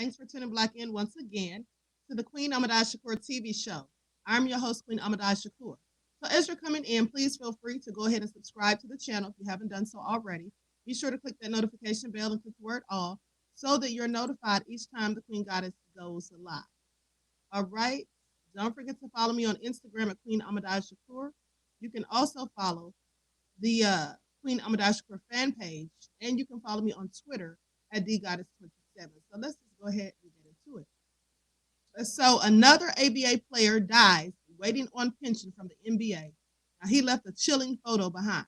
Thanks for tuning back in once again to the Queen Ahmadiyyah Shakur TV show. I'm your host, Queen Ahmadiyyah Shakur. So as you're coming in, please feel free to go ahead and subscribe to the channel if you haven't done so already. Be sure to click that notification bell and click the word all so that you're notified each time the Queen Goddess goes live. All right. Don't forget to follow me on Instagram at Queen Ahmadiyyah Shakur. You can also follow the Queen Ahmadiyyah Shakur fan page, and you can follow me on Twitter at DGoddess27. So let's just go ahead and get into it. So another ABA player dies waiting on pension from the NBA. Now he left a chilling photo behind.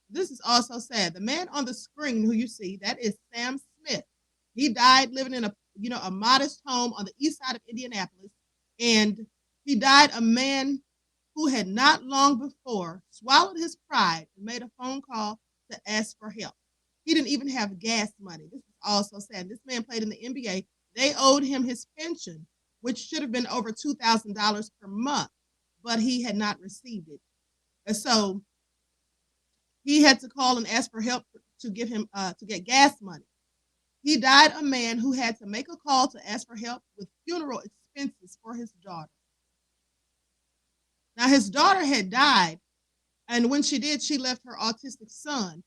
This is also sad. The man on the screen who you see, that is Sam Smith. He died living in a modest home on the east side of Indianapolis, and he died a man who had not long before swallowed his pride and made a phone call to ask for help. He didn't even have gas money. This is also sad. This man played in the NBA. They owed him his pension, which should have been over $2,000 per month, but he had not received it. And so he had to call and ask for help to give him to get gas money. He died a man who had to make a call to ask for help with funeral expenses for his daughter. Now, his daughter had died, and when she did, she left her autistic son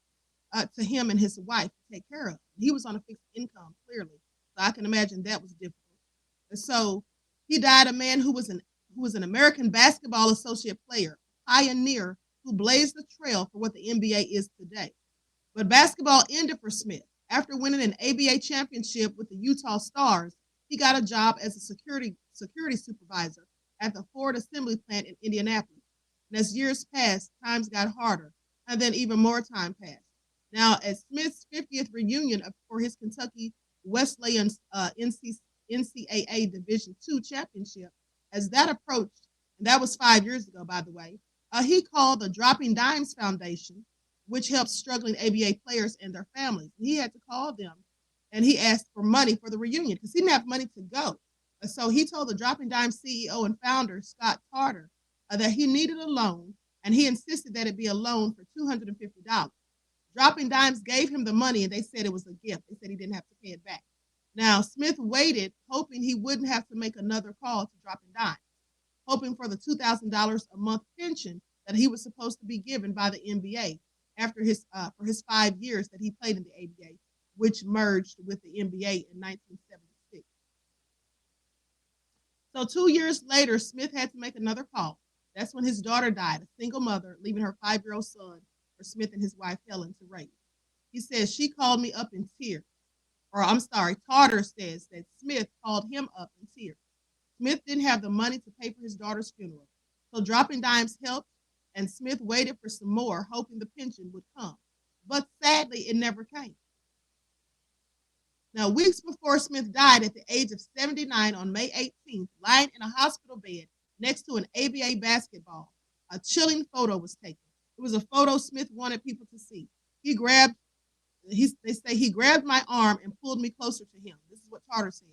to him and his wife to take care of. He was on a fixed income, clearly, so I can imagine that was difficult. And so he died a man who was an American Basketball Associate player, pioneer who blazed the trail for what the NBA is today. But basketball ended for Smith. After winning an ABA championship with the Utah Stars, he got a job as a security supervisor at the Ford Assembly Plant in Indianapolis. And as years passed, times got harder, and then even more time passed. Now, at Smith's 50th reunion for his Kentucky Wesleyan NCAA Division II championship, as that approached, and that was 5 years ago, by the way, he called the Dropping Dimes Foundation, which helps struggling ABA players and their families. He had to call them, and he asked for money for the reunion because he didn't have money to go. So he told the Dropping Dimes CEO and founder, Scott Carter, that he needed a loan, and he insisted that it be a loan for $250. Dropping Dimes gave him the money, and they said it was a gift. They said he didn't have to pay it back. Now, Smith waited, hoping he wouldn't have to make another call to Dropping Dimes, hoping for the $2,000 a month pension that he was supposed to be given by the NBA after for his 5 years that he played in the ABA, which merged with the NBA in 1976. So 2 years later, Smith had to make another call. That's when his daughter died, a single mother, leaving her 5-year-old son for Smith and his wife, Helen, to raise. He says, she called me up in tears. Carter says that Smith called him up in tears. Smith didn't have the money to pay for his daughter's funeral. So Dropping Dimes helped, and Smith waited for some more, hoping the pension would come. But sadly, it never came. Now, weeks before Smith died at the age of 79 on May 18th, lying in a hospital bed next to an ABA basketball, a chilling photo was taken. It was a photo Smith wanted people to see. They say he grabbed my arm and pulled me closer to him. This is what Carter said,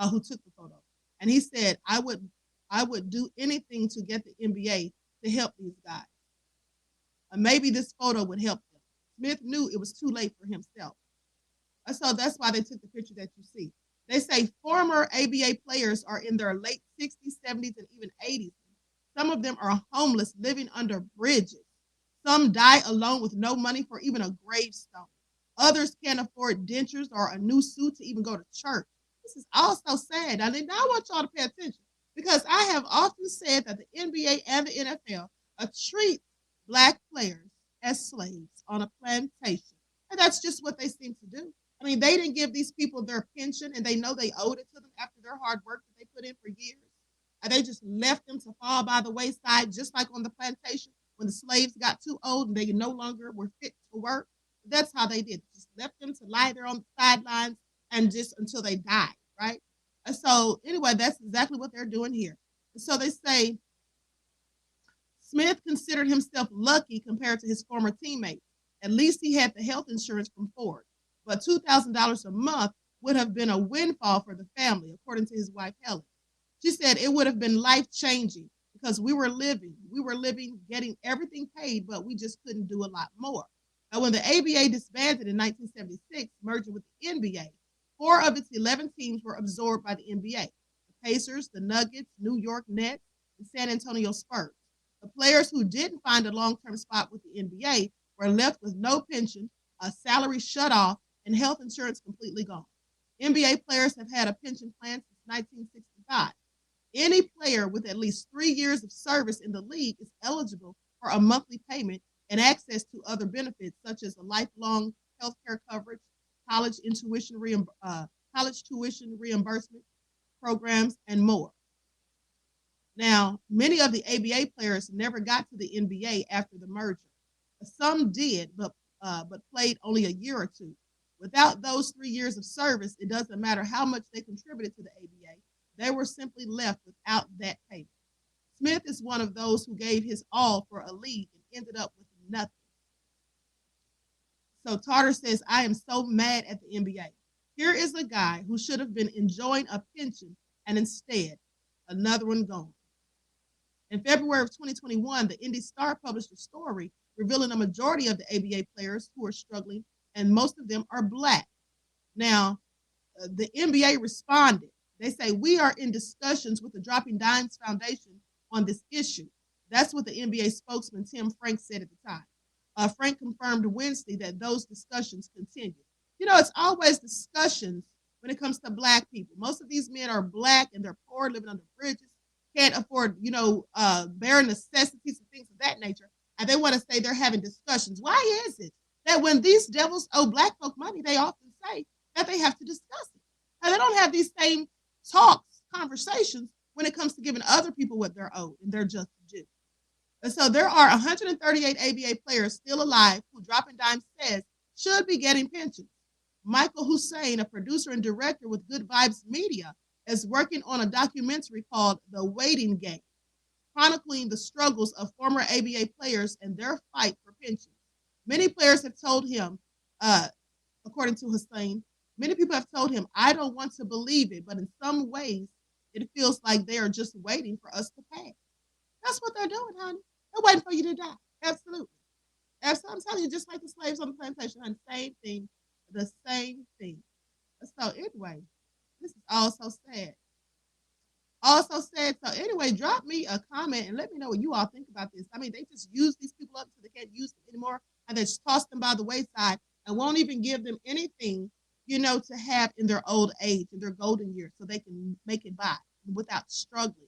who took the photo. And he said, I would do anything to get the NBA to help these guys. Maybe this photo would help them. Smith knew it was too late for himself. So that's why they took the picture that you see. They say former ABA players are in their late 60s, 70s, and even 80s. Some of them are homeless, living under bridges. Some die alone with no money for even a gravestone. Others can't afford dentures or a new suit to even go to church. This is also sad. Now I want y'all to pay attention because I have often said that the NBA and the NFL treat Black players as slaves on a plantation. And that's just what they seem to do. I mean, they didn't give these people their pension, and they know they owed it to them after their hard work that they put in for years. And they just left them to fall by the wayside, just like on the plantation when the slaves got too old and they no longer were fit to work. That's how they did. Just left them to lie there on the sidelines and just until they died, right? And so anyway, that's exactly what they're doing here. And so they say Smith considered himself lucky compared to his former teammates. At least he had the health insurance from Ford. But $2,000 a month would have been a windfall for the family, according to his wife, Helen. She said it would have been life-changing because we were living, getting everything paid, but we just couldn't do a lot more. Now, when the ABA disbanded in 1976, merging with the NBA, 4 of its 11 teams were absorbed by the NBA: the Pacers, the Nuggets, New York Nets, and San Antonio Spurs. The players who didn't find a long-term spot with the NBA were left with no pension, a salary shut off, and health insurance completely gone. NBA players have had a pension plan since 1965. Any player with at least 3 years of service in the league is eligible for a monthly payment and access to other benefits such as a lifelong health care coverage, college tuition reimbursement programs, and more. Now, many of the ABA players never got to the NBA after the merger. Some did, but played only a year or two. Without those 3 years of service, it doesn't matter how much they contributed to the ABA. They were simply left without that payment. Smith is one of those who gave his all for a league and ended up with nothing. So Tarter says, I am so mad at the NBA. Here is a guy who should have been enjoying a pension, and instead, another one gone. In February of 2021, the Indy Star published a story revealing a majority of the ABA players who are struggling, and most of them are Black. Now, the NBA responded. They say, we are in discussions with the Dropping Dimes Foundation on this issue. That's what the NBA spokesman Tim Frank said at the time. Frank confirmed Wednesday that those discussions continue. You know, it's always discussions when it comes to Black people. Most of these men are Black and they're poor, living under bridges, can't afford, bare necessities and things of that nature. And they want to say they're having discussions. Why is it that when these devils owe Black folk money, they often say that they have to discuss it? And they don't have these same talks, conversations when it comes to giving other people what they're owed and they're just due. And so there are 138 ABA players still alive who Dropping Dimes says should be getting pensions. Michael Hussein, a producer and director with Good Vibes Media, is working on a documentary called The Waiting Game, chronicling the struggles of former ABA players and their fight for pensions. Many players have told him, according to Hussein, many people have told him, I don't want to believe it, but in some ways, it feels like they are just waiting for us to pay. That's what they're doing, honey. They're waiting for you to die. Absolutely. I'm telling you, just like the slaves on the plantation, honey, same thing, the same thing. So anyway, this is all so sad. Also said, so anyway, drop me a comment and let me know what you all think about this. I mean, they just use these people up so they can't use them anymore, and they just toss them by the wayside and won't even give them anything, to have in their old age, in their golden years, so they can make it by without struggling.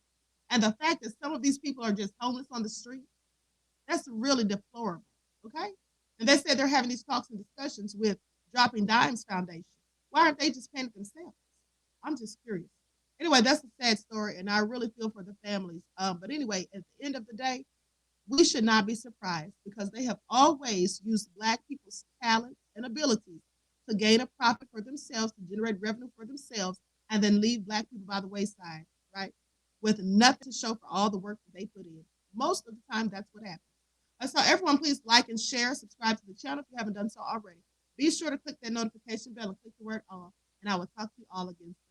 And the fact that some of these people are just homeless on the street, that's really deplorable, okay? And they said they're having these talks and discussions with Dropping Dimes Foundation. Why aren't they just paying it themselves? I'm just curious. Anyway, that's a sad story, and I really feel for the families. But anyway, at the end of the day, we should not be surprised because they have always used Black people's talents and abilities to gain a profit for themselves, to generate revenue for themselves, and then leave Black people by the wayside, right? With nothing to show for all the work that they put in. Most of the time, that's what happens. So everyone, please like and share, subscribe to the channel if you haven't done so already. Be sure to click that notification bell and click the word on, and I will talk to you all again soon.